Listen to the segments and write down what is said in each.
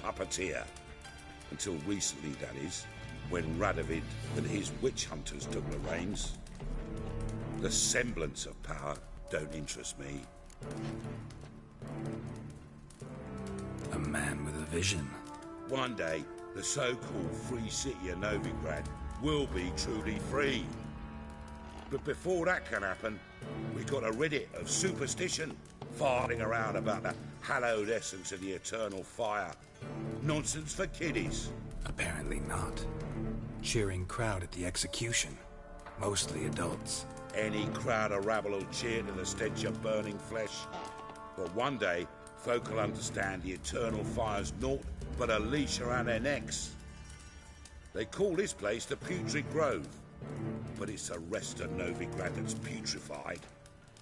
puppeteer. Until recently, that is, when Radovid and his witch hunters took the reins. The semblance of power don't interest me. A man with a vision. One day, the so-called free city of Novigrad will be truly free. But before that can happen, we got to rid it of superstition, farting around about the hallowed essence of the eternal fire. Nonsense for kiddies. Apparently not. Cheering crowd at the execution. Mostly adults. Any crowd of rabble will cheer to the stench of burning flesh. But one day, folk will understand the eternal fire's naught but a leash around their necks. They call this place the Putrid Grove, but it's the rest of Novigrad that's putrefied.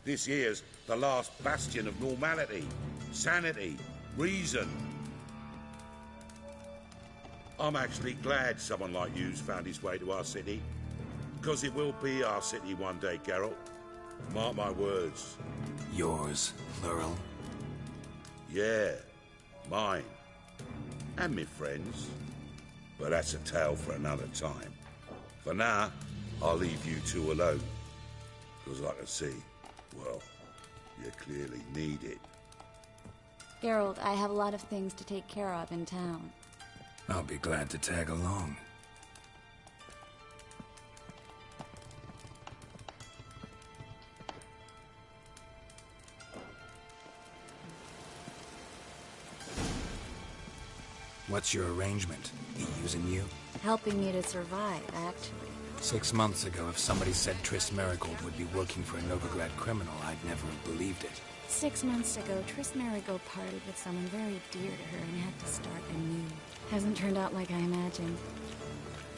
This here's the last bastion of normality, sanity, reason. I'm actually glad someone like you's found his way to our city, because it will be our city one day, Geralt. Mark my words. Yours, plural? Yeah, mine. And me friends. But that's a tale for another time. For now, I'll leave you two alone. Because I can see, well, you clearly need it. Geralt, I have a lot of things to take care of in town. I'll be glad to tag along. What's your arrangement? He using you? Helping me to survive, actually. 6 months ago, if somebody said Triss Merigold would be working for a Novigrad criminal, I'd never have believed it. 6 months ago, Triss Merigold parted with someone very dear to her and had to start anew. Hasn't turned out like I imagined.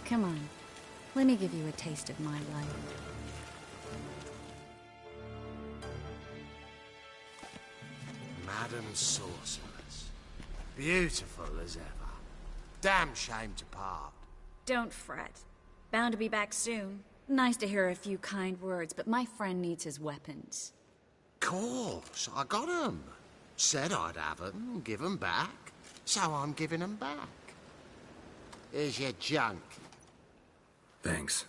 Come on, let me give you a taste of my life. Madam Sorceress. Beautiful as ever. Damn shame to part. Don't fret. Bound to be back soon. Nice to hear a few kind words, but my friend needs his weapons. Course, I got 'em. Said I'd have 'em and give 'em back. So I'm giving 'em back. Here's your junk. Thanks.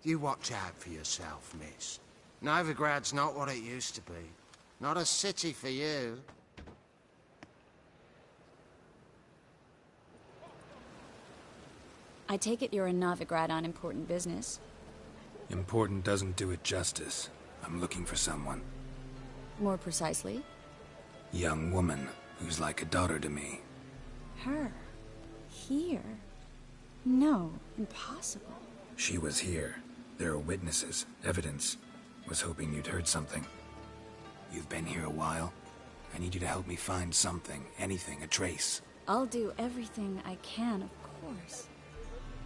You watch out for yourself, miss. Novigrad's not what it used to be. Not a city for you. I take it you're in Novigrad on important business. Important doesn't do it justice. I'm looking for someone. More precisely? Young woman who's like a daughter to me. Her? Here? No, impossible. She was here. There are witnesses, evidence. Was hoping you'd heard something. You've been here a while. I need you to help me find something, anything, a trace. I'll do everything I can, of course.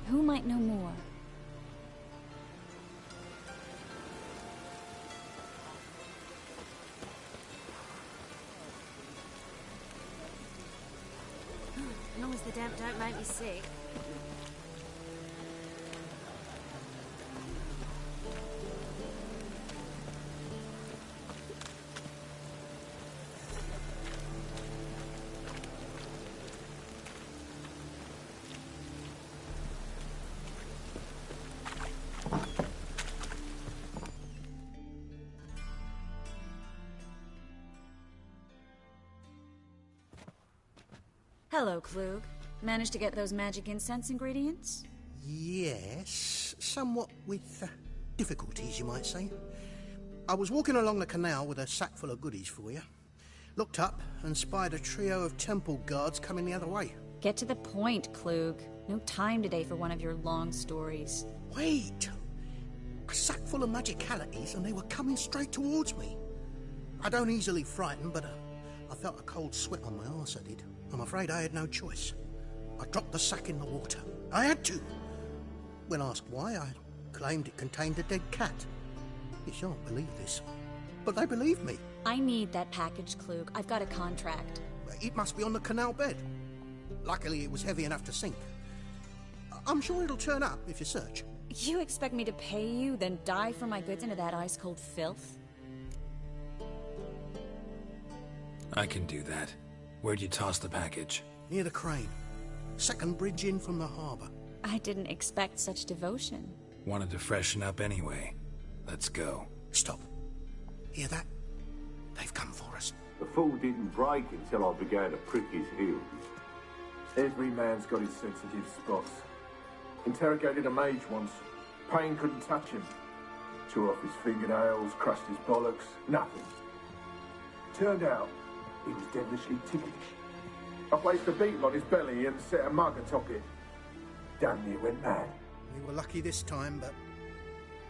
Who might know more? As long as the damp don't make me sick. Hello, Klug. Managed to get those magic incense ingredients? Yes, somewhat with difficulties, you might say. I was walking along the canal with a sack full of goodies for you. Looked up and spied a trio of temple guards coming the other way. Get to the point, Klug. No time today for one of your long stories. Wait! A sack full of magicalities and they were coming straight towards me. I don't easily frighten, but I felt a cold sweat on my arse, I did. I'm afraid I had no choice. I dropped the sack in the water. I had to. When asked why, I claimed it contained a dead cat. You shan't believe this, but they believed me. I need that package, Klug. I've got a contract. It must be on the canal bed. Luckily, it was heavy enough to sink. I'm sure it'll turn up if you search. You expect me to pay you, then dive for my goods into that ice-cold filth? I can do that. Where'd you toss the package? Near the crane. Second bridge in from the harbour. I didn't expect such devotion. Wanted to freshen up anyway. Let's go. Stop. Hear that? They've come for us. The fall didn't break until I began to prick his heels. Every man's got his sensitive spots. Interrogated a mage once. Pain couldn't touch him. Tore off his fingernails, crushed his bollocks, nothing. Turned out, he was devilishly ticklish. I placed a beetle on his belly and set a mug atop it. Damn near went mad. We were lucky this time, but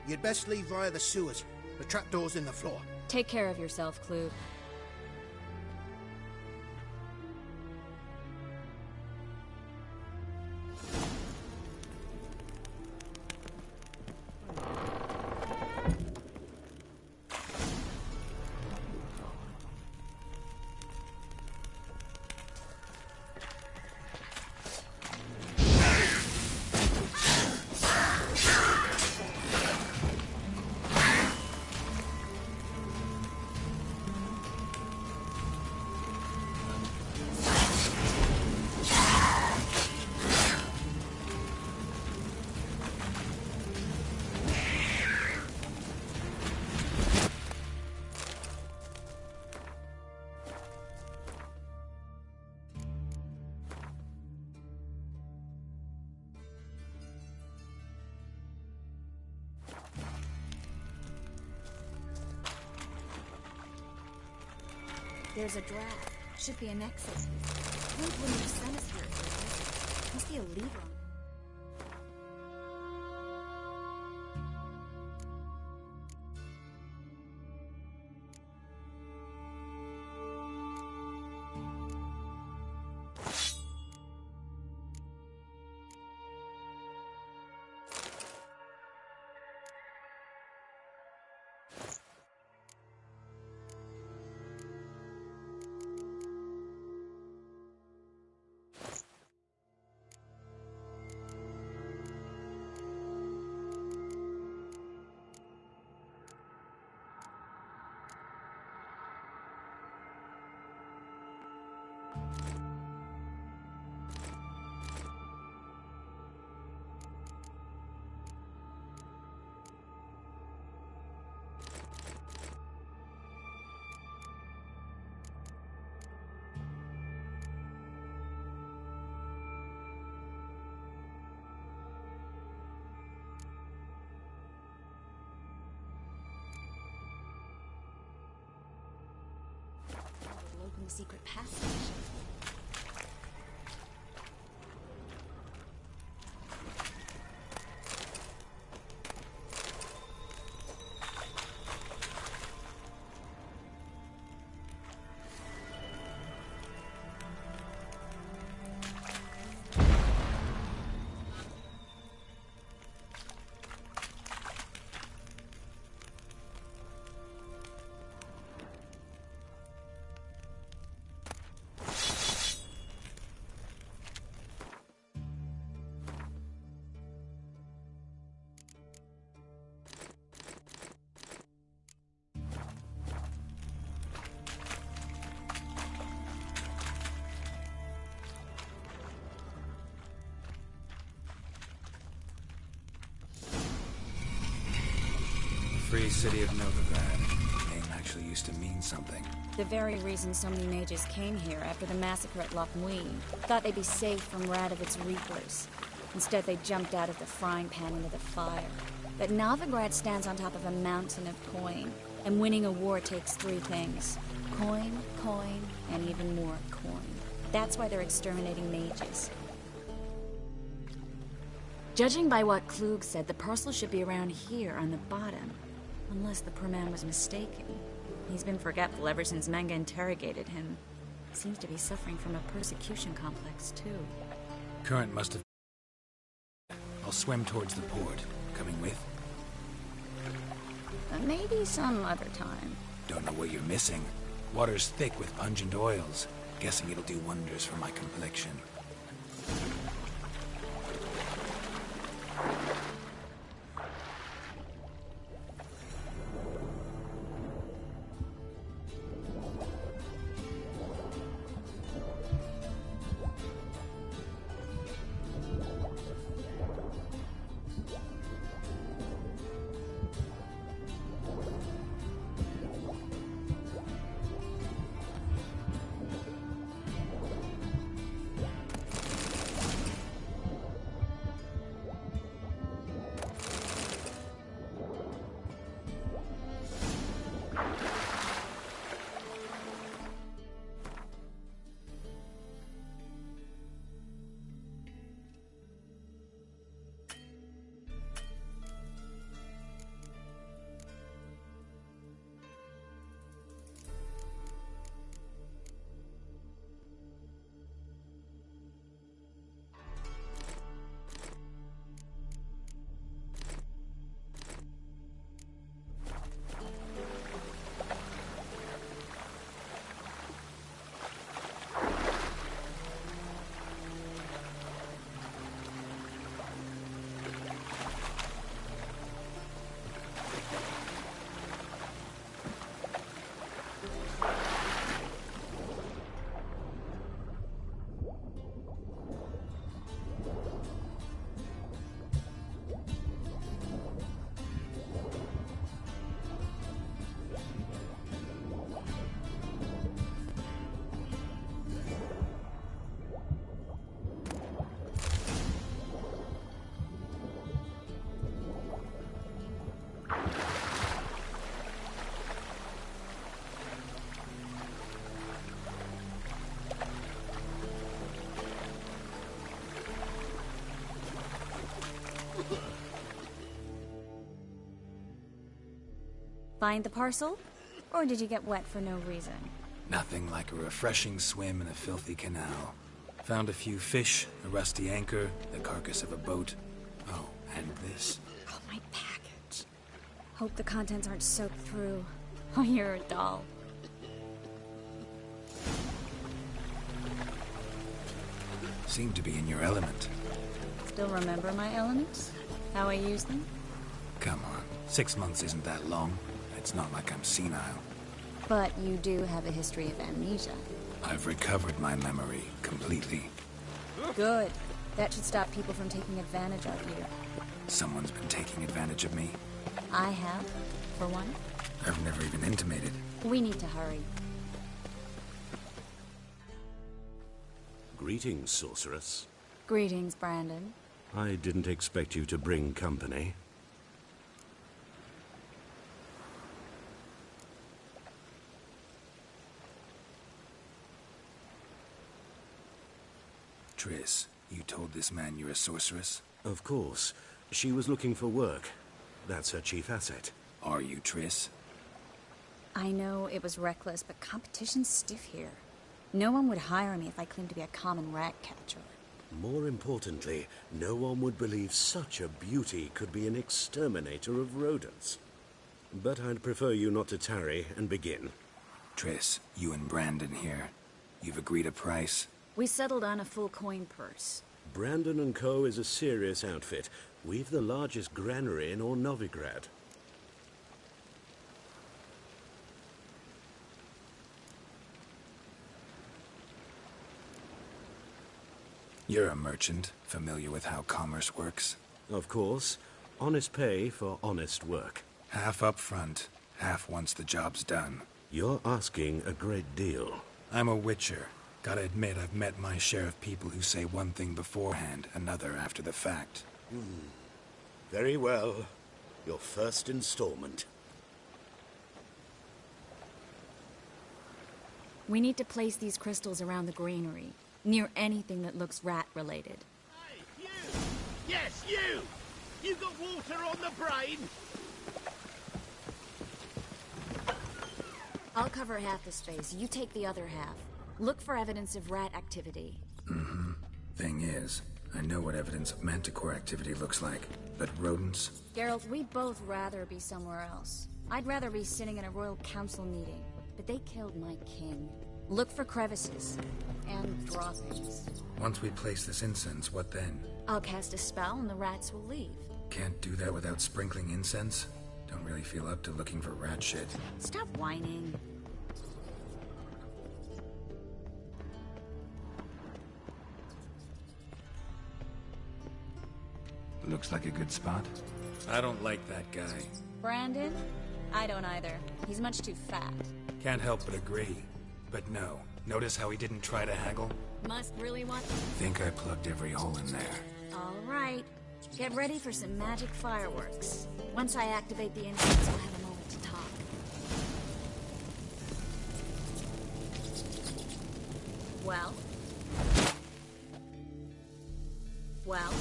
you'd best leave via the sewers. The trapdoor's in the floor. Take care of yourself, Klug. There's a draft. Should be an exit. Klug wouldn't have sent us here. Must be a lever. Open the secret passage. Free city of Novigrad. Name actually used to mean something. The very reason so many mages came here after the massacre at Loch Muin. Thought they'd be safe from Radovic's reapers. Instead, they jumped out of the frying pan into the fire. But Novigrad stands on top of a mountain of coin, and winning a war takes three things. Coin, coin, and even more coin. That's why they're exterminating mages. Judging by what Klug said, the parcel should be around here on the bottom. Unless the poor man was mistaken. He's been forgetful ever since Manga interrogated him. Seems to be suffering from a persecution complex, too. Current must have... I'll swim towards the port. Coming with? Maybe some other time. Don't know what you're missing. Water's thick with pungent oils. Guessing it'll do wonders for my complexion. Find the parcel? Or did you get wet for no reason? Nothing like a refreshing swim in a filthy canal. Found a few fish, a rusty anchor, the carcass of a boat. Oh, and this. Oh, my package. Hope the contents aren't soaked through. Oh, you're a doll. Seem to be in your element. Still remember my elements? How I use them? Come on, 6 months isn't that long. It's not like I'm senile. But you do have a history of amnesia. I've recovered my memory completely. Good. That should stop people from taking advantage of you. Someone's been taking advantage of me. I have, for one. I've never even intimated. We need to hurry. Greetings, sorceress. Greetings, Brandon. I didn't expect you to bring company. Triss, you told this man you're a sorceress? Of course. She was looking for work. That's her chief asset. Are you, Triss? I know it was reckless, but competition's stiff here. No one would hire me if I claimed to be a common rat catcher. More importantly, no one would believe such a beauty could be an exterminator of rodents. But I'd prefer you not to tarry and begin. Triss, you and Brandon here. You've agreed a price? We settled on a full coin purse. Brandon and Co. is a serious outfit. We've the largest granary in all Novigrad. You're a merchant, familiar with how commerce works? Of course. Honest pay for honest work. Half up front, half once the job's done. You're asking a great deal. I'm a witcher. Gotta admit, I've met my share of people who say one thing beforehand, another after the fact. Very well. Your first installment. We need to place these crystals around the granary, near anything that looks rat-related. Hey, you! Yes, you! You got water on the brain? I'll cover half the space, you take the other half. Look for evidence of rat activity. Mm-hmm. Thing is, I know what evidence of manticore activity looks like, but rodents? Geralt, we'd both rather be somewhere else. I'd rather be sitting in a royal council meeting, but they killed my king. Look for crevices. And droppings. Once we place this incense, what then? I'll cast a spell and the rats will leave. Can't do that without sprinkling incense? Don't really feel up to looking for rat shit. Stop whining. Looks like a good spot. I don't like that guy. Brandon? I don't either. He's much too fat. Can't help but agree. But no. Notice how he didn't try to haggle? Must really want... Think I plugged every hole in there. All right. Get ready for some magic fireworks. Once I activate the incense, we'll have a moment to talk. Well? Well?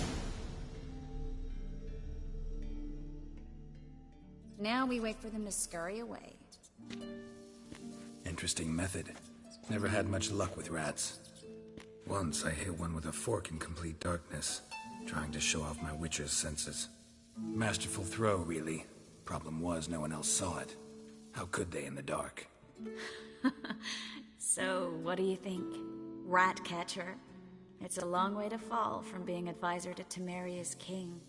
Now we wait for them to scurry away. Interesting method. Never had much luck with rats. Once I hit one with a fork in complete darkness, trying to show off my witcher's senses. Masterful throw, really. Problem was, no one else saw it. How could they in the dark? So, what do you think? Rat catcher? It's a long way to fall from being advisor to Temeria's king.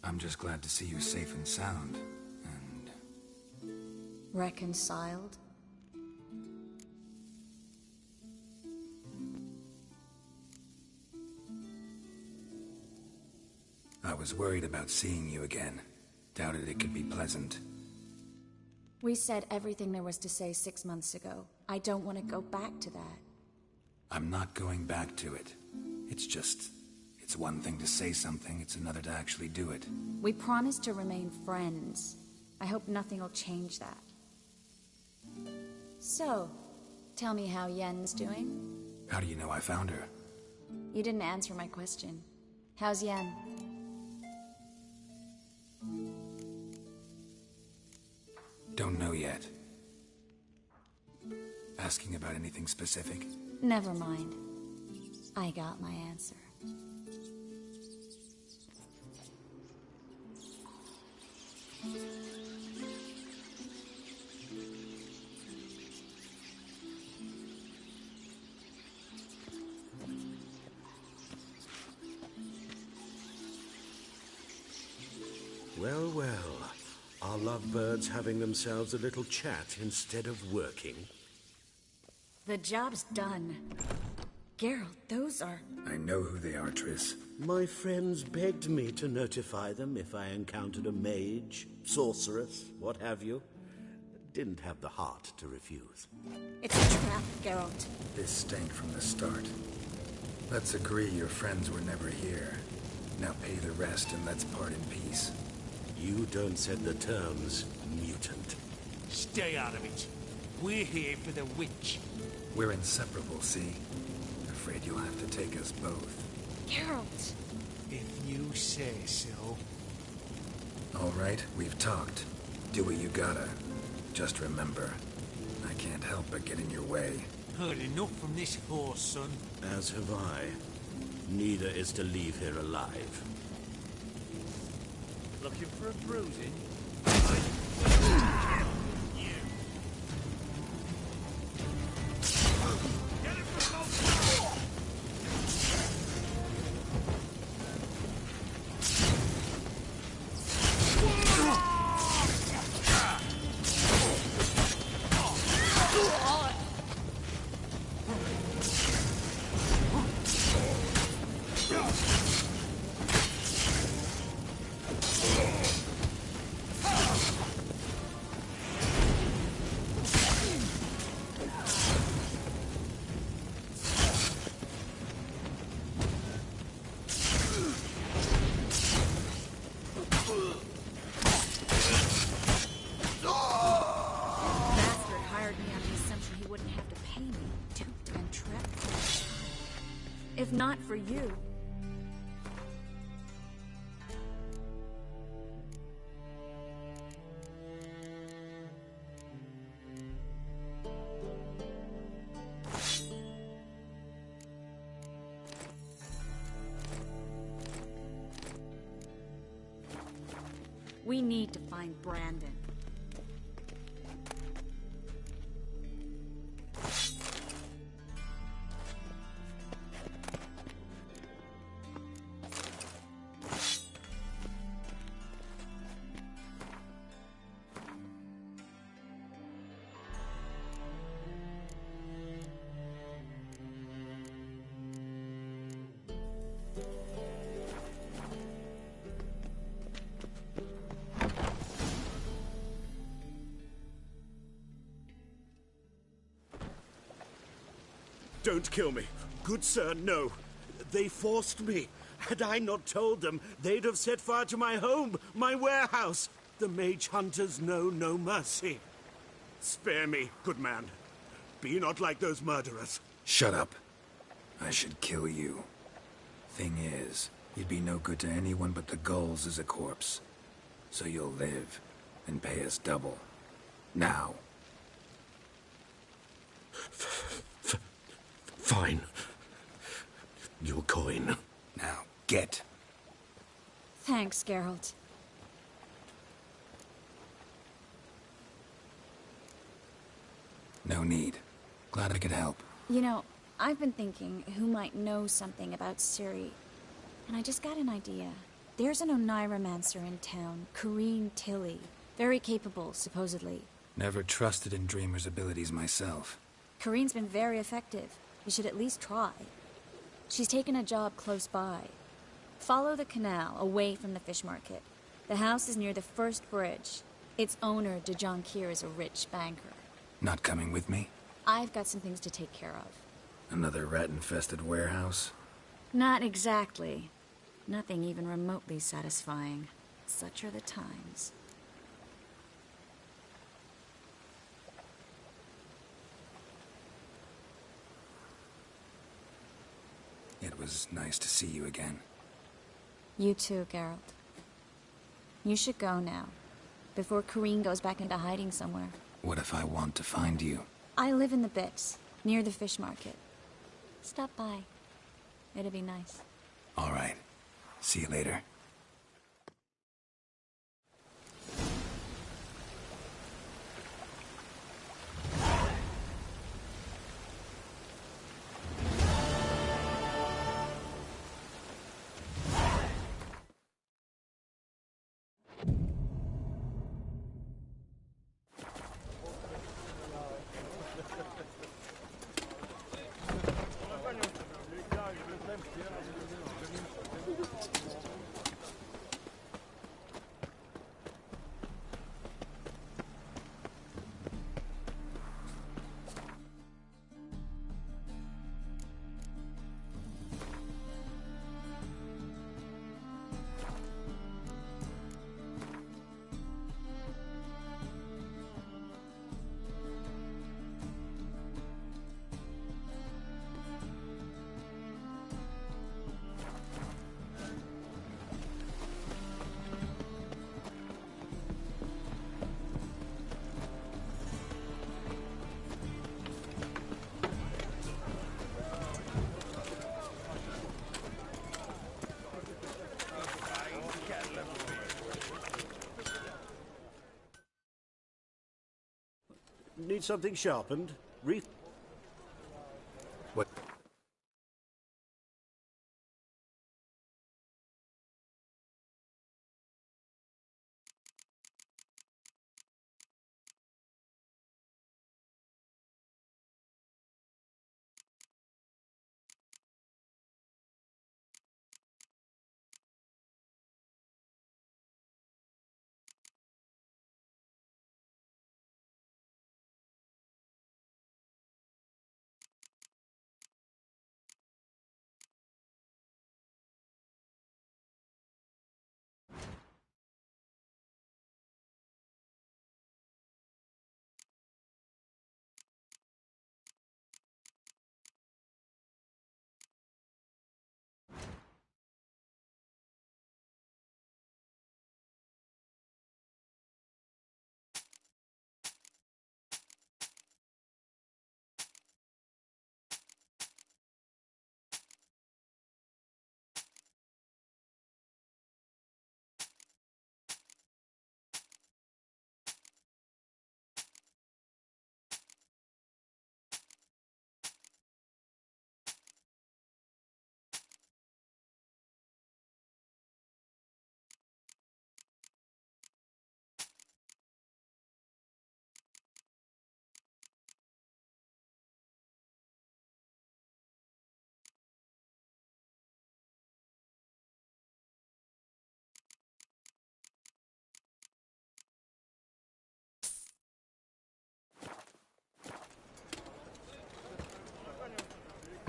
I'm just glad to see you safe and sound. And... reconciled? I was worried about seeing you again. Doubted it could be pleasant. We said everything there was to say 6 months ago. I don't want to go back to that. I'm not going back to it. It's just... it's one thing to say something, it's another to actually do it. We promised to remain friends. I hope nothing will change that. So, tell me how Yen's doing? How do you know I found her? You didn't answer my question. How's Yen? Don't know yet. Asking about anything specific? Never mind. I got my answer. Well, well. Are lovebirds having themselves a little chat instead of working? The job's done. Geralt, those are... I know who they are, Triss. My friends begged me to notify them if I encountered a mage, sorceress, what have you. Didn't have the heart to refuse. It's a trap, Geralt. This stank from the start. Let's agree your friends were never here. Now pay the rest and let's part in peace. You don't set the terms, mutant. Stay out of it. We're here for the witch. We're inseparable, see? Afraid you'll have to take us both. Geralt! If you say so. All right, we've talked. Do what you gotta. Just remember, I can't help but get in your way. Heard enough from this horse, son. As have I. Neither is to leave here alive. Looking for a bruising? If not for you... We need to find Brandon. Don't kill me. Good sir, no. They forced me. Had I not told them, they'd have set fire to my home, my warehouse. The mage hunters know no mercy. Spare me, good man. Be not like those murderers. Shut up. I should kill you. Thing is, you'd be no good to anyone but the gulls as a corpse. So you'll live, and pay us double. Now. Fine. Your coin. Now, get. Thanks, Geralt. No need. Glad I could help. You know, I've been thinking who might know something about Ciri. And I just got an idea. There's an Oneiromancer in town, Corrine Tilly. Very capable, supposedly. Never trusted in Dreamer's abilities myself. Corrine's been very effective. You should at least try. She's taken a job close by. Follow the canal, away from the fish market. The house is near the first bridge. Its owner, de Jonquier, is a rich banker. Not coming with me? I've got some things to take care of. Another rat-infested warehouse? Not exactly. Nothing even remotely satisfying. Such are the times. It was nice to see you again. You too, Geralt. You should go now. before Kareen goes back into hiding somewhere. What if I want to find you? I live in the Bits, near the fish market. Stop by. It'd be nice. All right. See you later. Need something sharpened? What?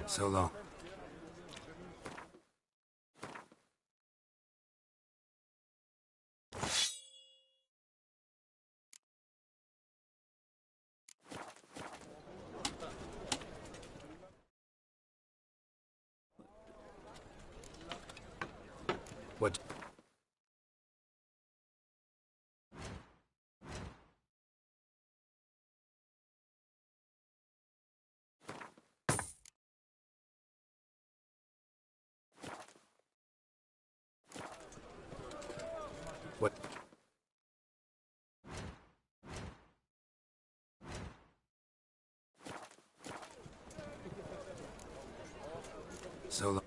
So long. What? What? So long.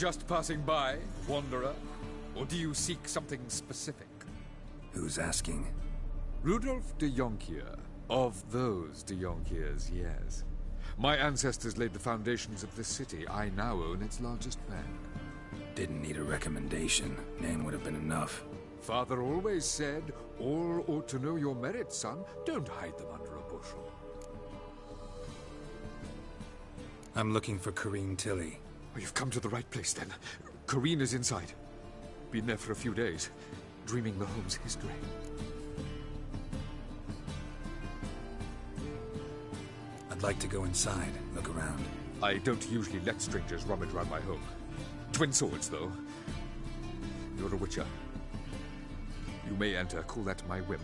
just passing by, wanderer? Or do you seek something specific? Who's asking? Rudolf de Jonkier. Of those de Jonkiers, yes. My ancestors laid the foundations of this city. I now own its largest bank. Didn't need a recommendation. Name would have been enough. Father always said, all ought to know your merits, son. Don't hide them under a bushel. I'm looking for Corrine Tilly. Oh, you've come to the right place, then. Corrine is inside. Been there for a few days, dreaming the home's history. I'd like to go inside, look around. I don't usually let strangers rummage around my home. Twin swords, though. You're a witcher. You may enter, call that my whim.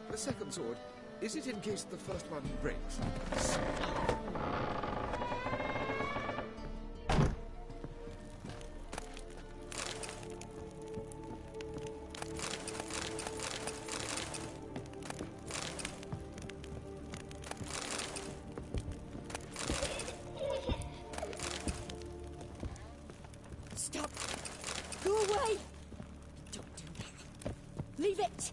The second sword, is it in case the first one breaks? Stop! Go away! Don't do that. Leave it!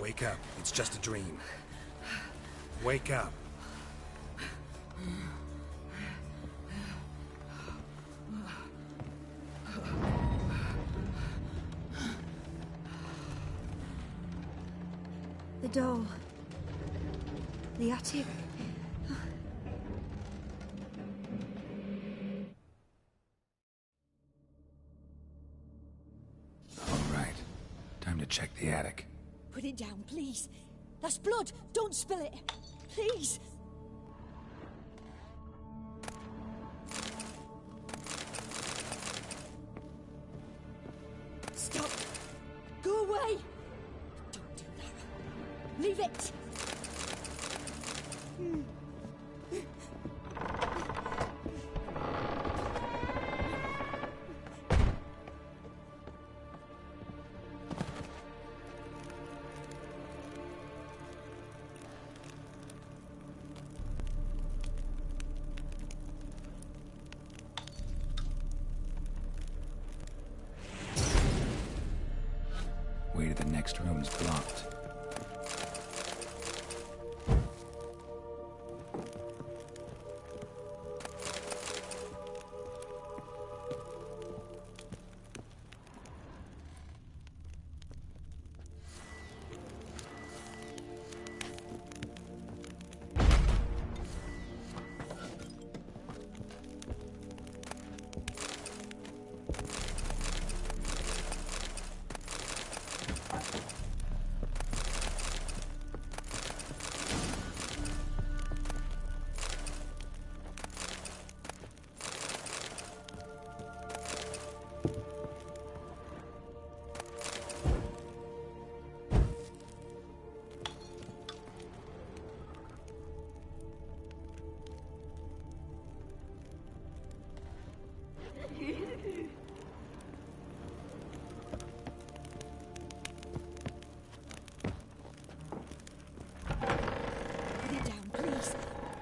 Wake up. It's just a dream. Wake up. The doll. The attic. All right. Time to check the attic. Put it down, please. That's blood. Don't spill it. Please. Stop. Go away. Don't do that. Leave it. Way to the next room's blocked.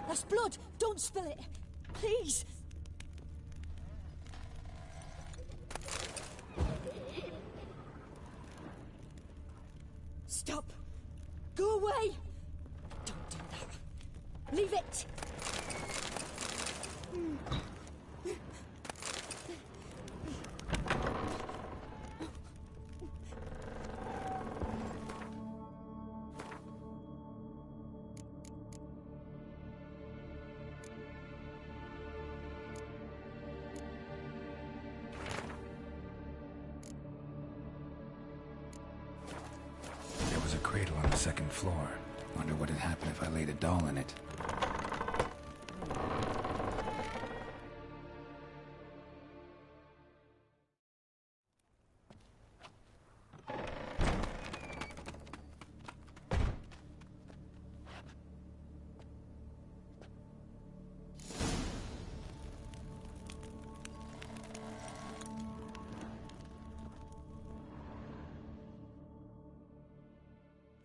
That's blood! Don't spill it! Please! Stop! Go away! Don't do that. Leave it! There was a cradle on the second floor. Wonder what'd happen if I laid a doll in it.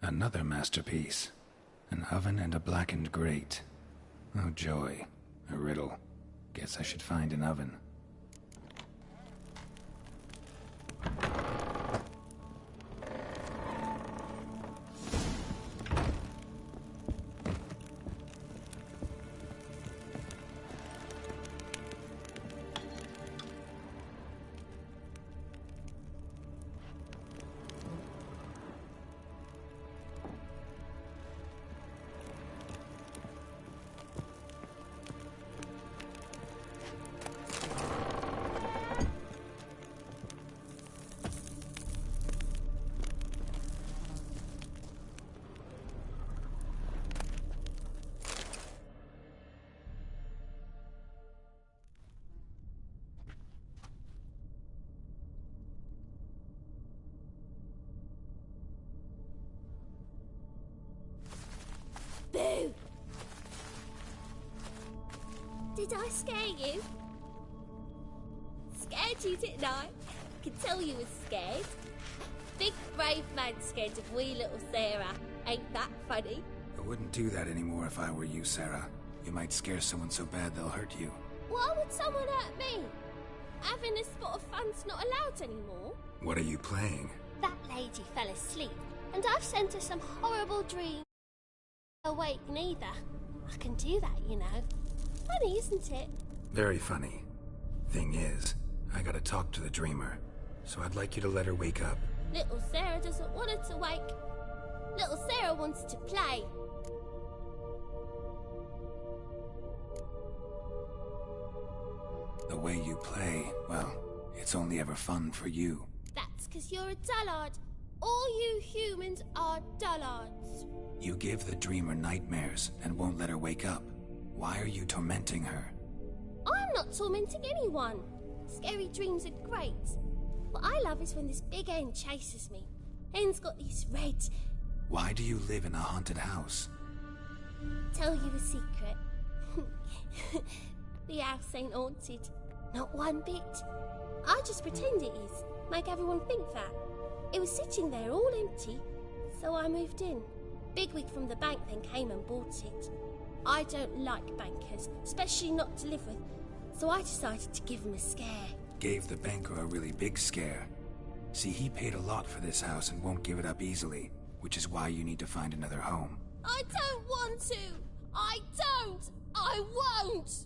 Another masterpiece. An oven and a blackened grate. Oh joy. A riddle. Guess I should find an oven. Boo! Did I scare you? Scared you, didn't I? Could tell you was scared. Big brave man scared of wee little Sarah. Ain't that funny? I wouldn't do that anymore if I were you, Sarah. You might scare someone so bad they'll hurt you. Why would someone hurt me? Having a spot of fun's not allowed anymore. What are you playing? That lady fell asleep, and I've sent her some horrible dream. Awake neither. I can do that, you know. Funny, isn't it? Very funny. Thing is, I gotta talk to the dreamer, so I'd like you to let her wake up. Little Sarah doesn't want her to wake. Little Sarah wants to play. The way you play, well, it's only ever fun for you. That's 'cause you're a dullard. All you humans are dullards. You give the dreamer nightmares and won't let her wake up. Why are you tormenting her? I'm not tormenting anyone. Scary dreams are great. What I love is when this big hen chases me. Hen's got these red... Why do you live in a haunted house? Tell you a secret. The house ain't haunted. Not one bit. I just pretend it is. Make everyone think that. It was sitting there all empty, so I moved in. Bigwig from the bank then came and bought it. I don't like bankers, especially not to live with, so I decided to give him a scare. Gave the banker a really big scare. See, he paid a lot for this house and won't give it up easily, which is why you need to find another home. I don't want to! I don't! I won't!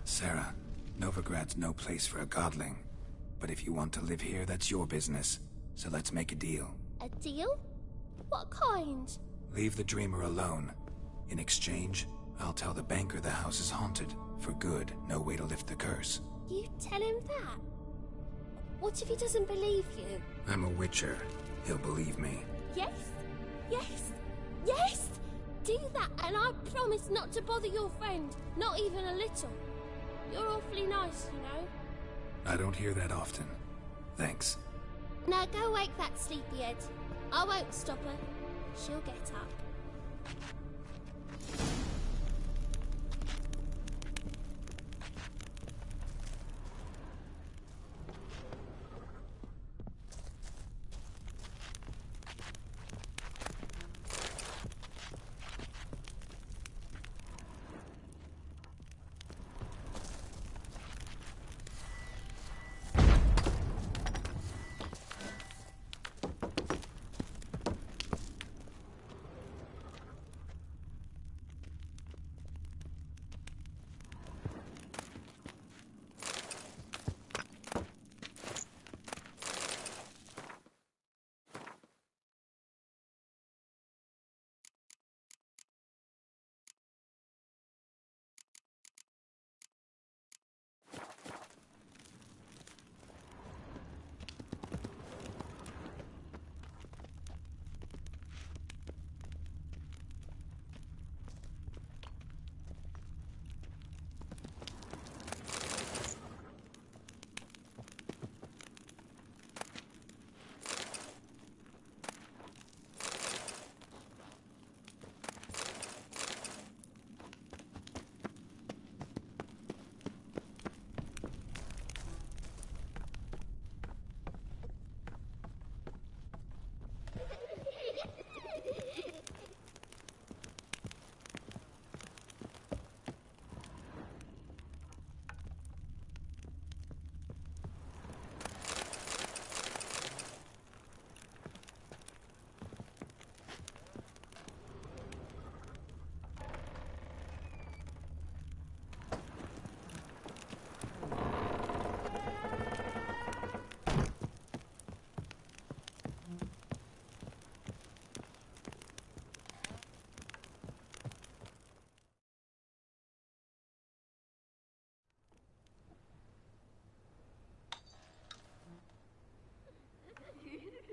Sarah, Novigrad's no place for a godling. But if you want to live here, that's your business. So let's make a deal. A deal? What kind? Leave the dreamer alone. In exchange, I'll tell the banker the house is haunted. For good, no way to lift the curse. You tell him that? What if he doesn't believe you? I'm a witcher. He'll believe me. Yes? Yes? Yes! Do that, and I promise not to bother your friend. Not even a little. You're awfully nice, you know. I don't hear that often. Thanks. Now go wake that sleepyhead. I won't stop her. She'll get up.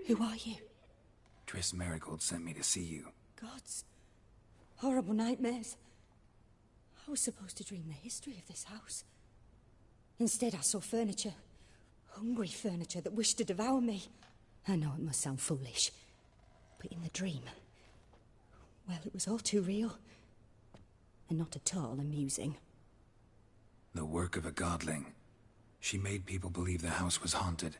Who are you? Triss Marigold sent me to see you. Gods. Horrible nightmares. I was supposed to dream the history of this house. Instead, I saw furniture. Hungry furniture that wished to devour me. I know it must sound foolish, but in the dream, well, it was all too real. And not at all amusing. The work of a godling. She made people believe the house was haunted.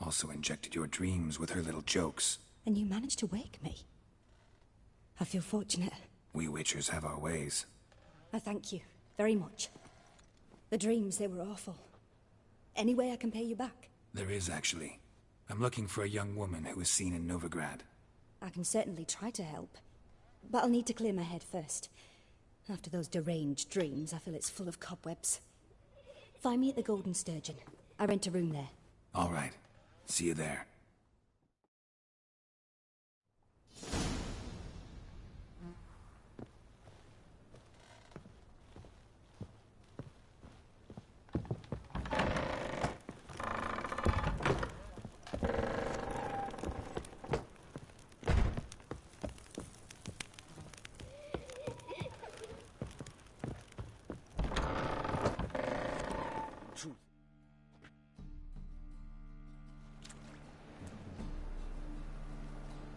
Also injected your dreams with her little jokes. And you managed to wake me. I feel fortunate. We Witchers have our ways. I thank you very much. The dreams, they were awful. Any way I can pay you back? There is, actually. I'm looking for a young woman who was seen in Novigrad. I can certainly try to help. But I'll need to clear my head first. After those deranged dreams, I feel it's full of cobwebs. Find me at the Golden Sturgeon. I rent a room there. All right. See you there.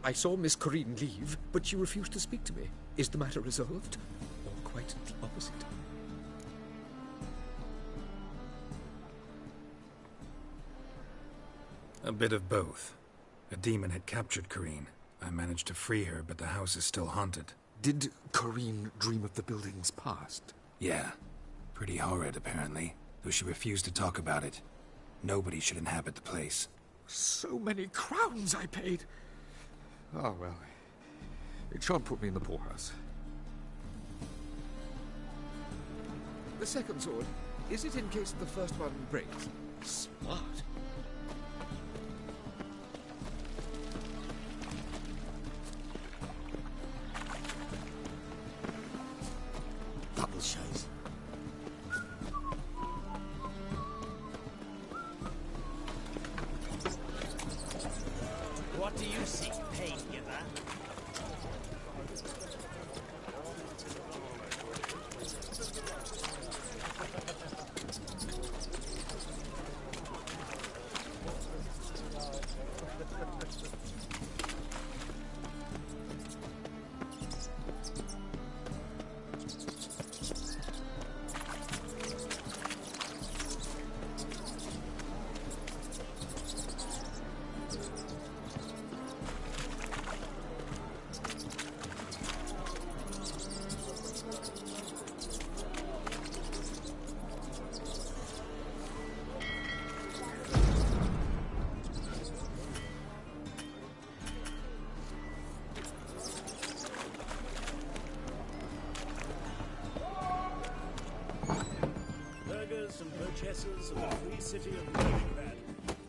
I saw Miss Corinne leave, but she refused to speak to me. Is the matter resolved? Or quite the opposite? A bit of both. A demon had captured Corinne. I managed to free her, but the house is still haunted. Did Corinne dream of the building's past? Yeah. Pretty horrid, apparently, though she refused to talk about it. Nobody should inhabit the place. So many crowns I paid! Oh, well. It shan't put me in the poorhouse. The second sword, is it in case the first one breaks? Smart. Double shows. What do you seek pain, giver? And purchasers of the free city of Novigrad.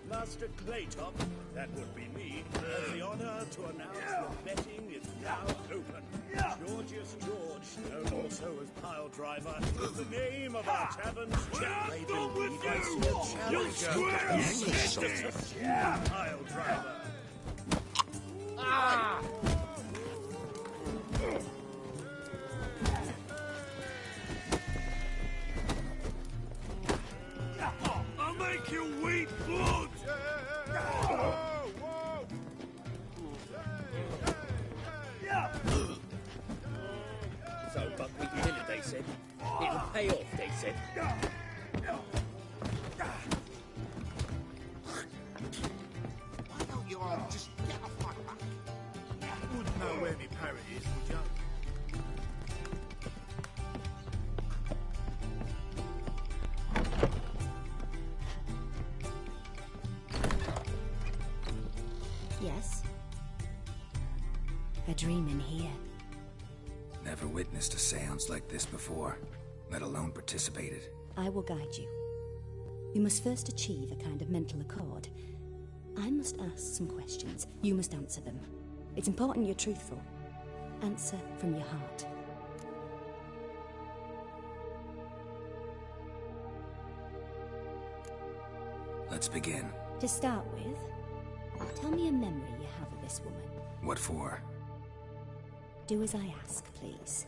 Master Claytop, that would be me, has the honor to announce that betting is now open. Georgius George, known also as Pile Driver, is the name of our tavern's champion. Pile Driver. Ah! Make you weep blood! So buckwheat dinner, they said. It'll pay off, they said. Why don't you all just get a fuck back? You wouldn't know where me parrot is, would you? Yes? A dream in here. Never witnessed a seance like this before, let alone participated. I will guide you. You must first achieve a kind of mental accord. I must ask some questions. You must answer them. It's important you're truthful. Answer from your heart. Let's begin. To start with, tell tell me a memory you have of this woman. What for? Do as I ask, please.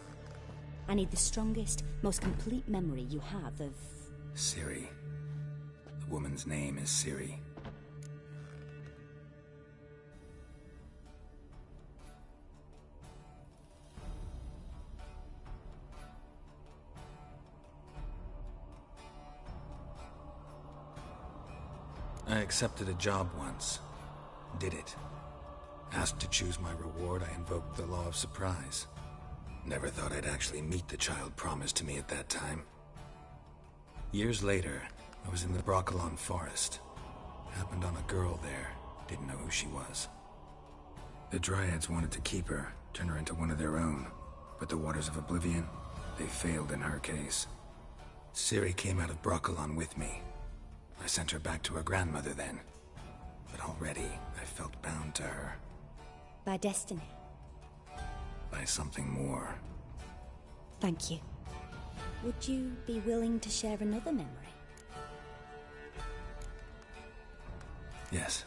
I need the strongest, most complete memory you have of... Ciri. The woman's name is Ciri. I accepted a job once. Did it. Asked to choose my reward, I invoked the law of surprise. Never thought I'd actually meet the child promised to me at that time. Years later, I was in the Broccolon forest. Happened on a girl there. Didn't know who she was. The Dryads wanted to keep her, turn her into one of their own. But the Waters of Oblivion, they failed in her case. Ciri came out of Broccolon with me. I sent her back to her grandmother then. But already, I felt bound to her. By destiny? By something more. Thank you. Would you be willing to share another memory? Yes.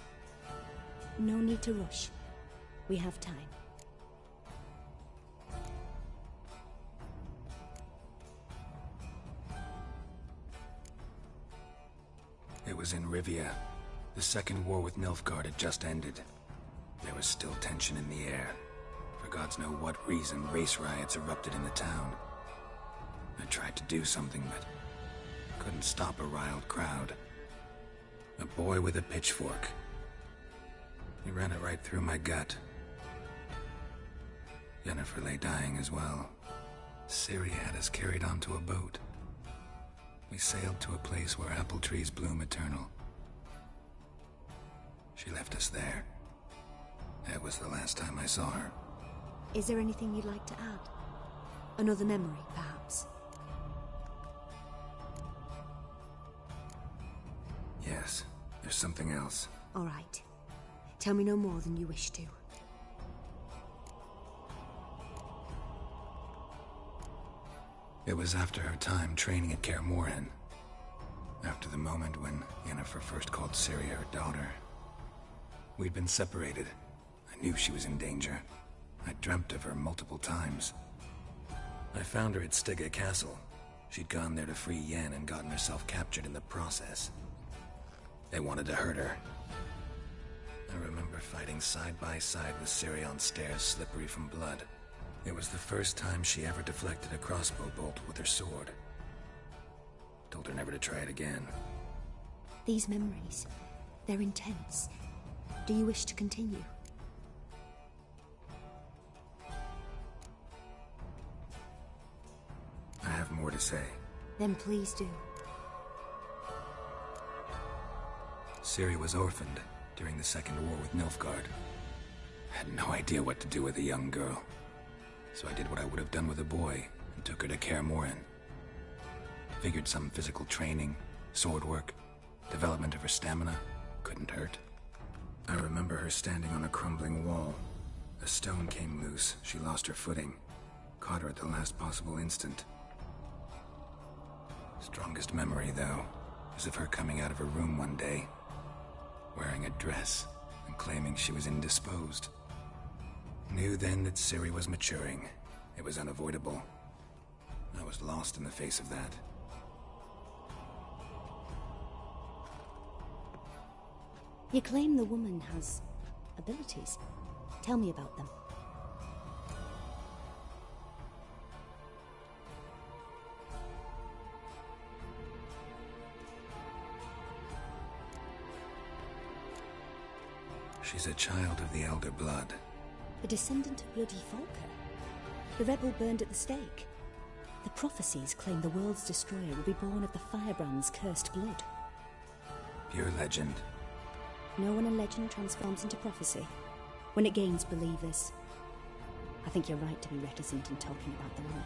No need to rush. We have time. It was in Rivia. The second war with Nilfgaard had just ended. There was still tension in the air. For gods know what reason, race riots erupted in the town. I tried to do something, but couldn't stop a riled crowd. A boy with a pitchfork. He ran it right through my gut. Yennefer lay dying as well. Ciri had us carried onto a boat. We sailed to a place where apple trees bloom eternal. She left us there. That was the last time I saw her. Is there anything you'd like to add? Another memory, perhaps? Yes, there's something else. All right. Tell me no more than you wish to. It was after her time training at Kaer Morhen. After the moment when Yennefer first called Ciri her daughter. We'd been separated. I knew she was in danger. I dreamt of her multiple times. I found her at Stygga Castle. She'd gone there to free Yen and gotten herself captured in the process. They wanted to hurt her. I remember fighting side by side with Ciri on stairs slippery from blood. It was the first time she ever deflected a crossbow bolt with her sword. Told her never to try it again. These memories, they're intense. Do you wish to continue? I have more to say. Then please do. Ciri was orphaned during the Second War with Nilfgaard. I had no idea what to do with a young girl. So I did what I would have done with a boy and took her to Kaer Morhen. Figured some physical training, sword work, development of her stamina couldn't hurt. I remember her standing on a crumbling wall. A stone came loose, she lost her footing. Caught her at the last possible instant. Strongest memory, though, is of her coming out of her room one day, wearing a dress and claiming she was indisposed. Knew then that Ciri was maturing. It was unavoidable. I was lost in the face of that. You claim the woman has abilities. Tell me about them. She's a child of the Elder Blood. A descendant of bloody Volker. The rebel burned at the stake. The prophecies claim the world's destroyer will be born of the Firebrand's cursed blood. Pure legend. Know when a legend transforms into prophecy? When it gains believers. I think you're right to be reticent in talking about the woman.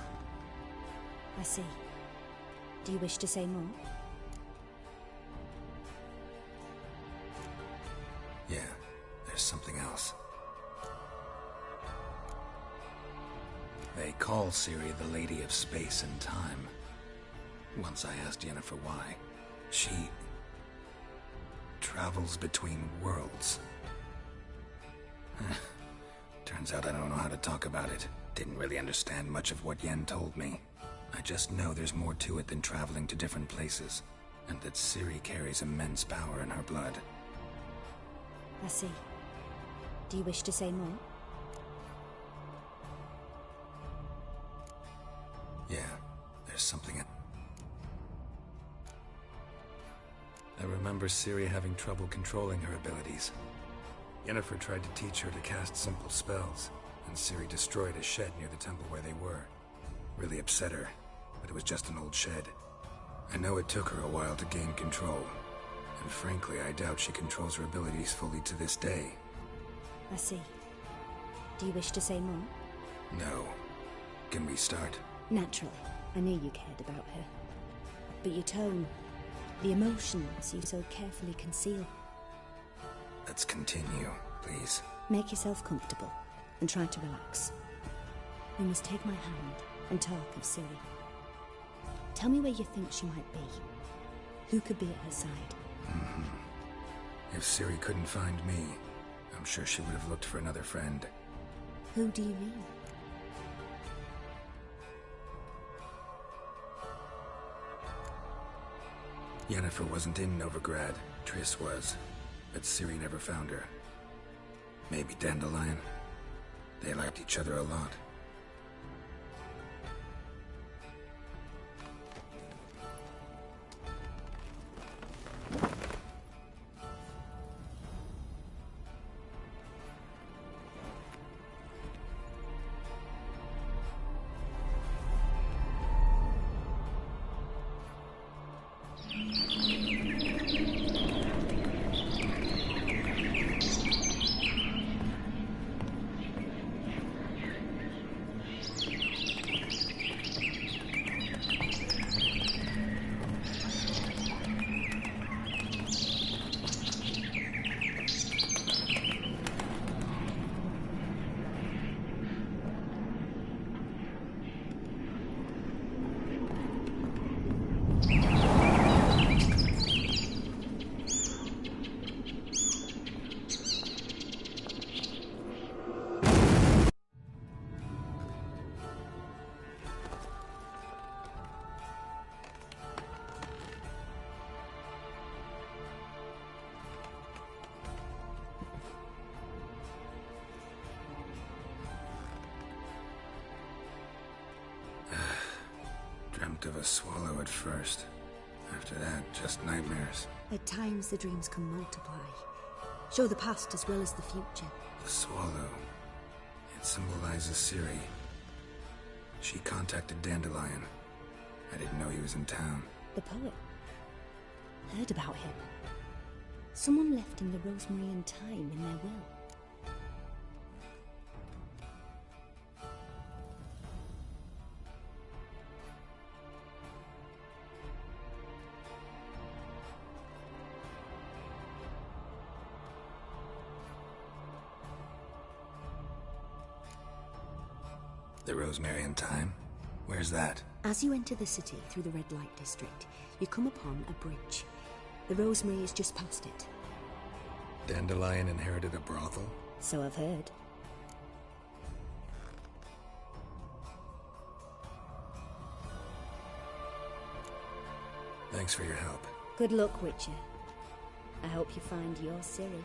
I see. Do you wish to say more? Yeah, there's something else. They call Ciri the Lady of Space and Time. Once I asked Yennefer why. She travels between worlds. Turns out I don't know how to talk about it. Didn't really understand much of what Yen told me. I just know there's more to it than traveling to different places, and that Ciri carries immense power in her blood. I see. Do you wish to say more? Yeah, there's something. I remember Ciri having trouble controlling her abilities. Yennefer tried to teach her to cast simple spells, and Ciri destroyed a shed near the temple where they were. Really upset her, but it was just an old shed. I know it took her a while to gain control, and frankly, I doubt she controls her abilities fully to this day. I see. Do you wish to say more? No. Can we start? Naturally. I knew you cared about her. But your tone, the emotions you so carefully conceal. Let's continue, please. Make yourself comfortable, and try to relax. You must take my hand and talk of Ciri. Tell me where you think she might be. Who could be at her side? If Ciri couldn't find me, I'm sure she would have looked for another friend. Who do you mean? Yennefer wasn't in Novigrad. Triss was. But Ciri never found her. Maybe Dandelion? They liked each other a lot. Dreamt of a swallow at first. After that, just nightmares. At times the dreams can multiply. Show the past as well as the future. The swallow. It symbolizes Ciri. She contacted Dandelion. I didn't know he was in town. The poet. Heard about him. Someone left him the rosemary and thyme in their will. The rosemary and thyme? Where's that? As you enter the city through the red light district, you come upon a bridge. The rosemary is just past it. Dandelion inherited a brothel? So I've heard. Thanks for your help. Good luck, Witcher. I hope you find your Ciri.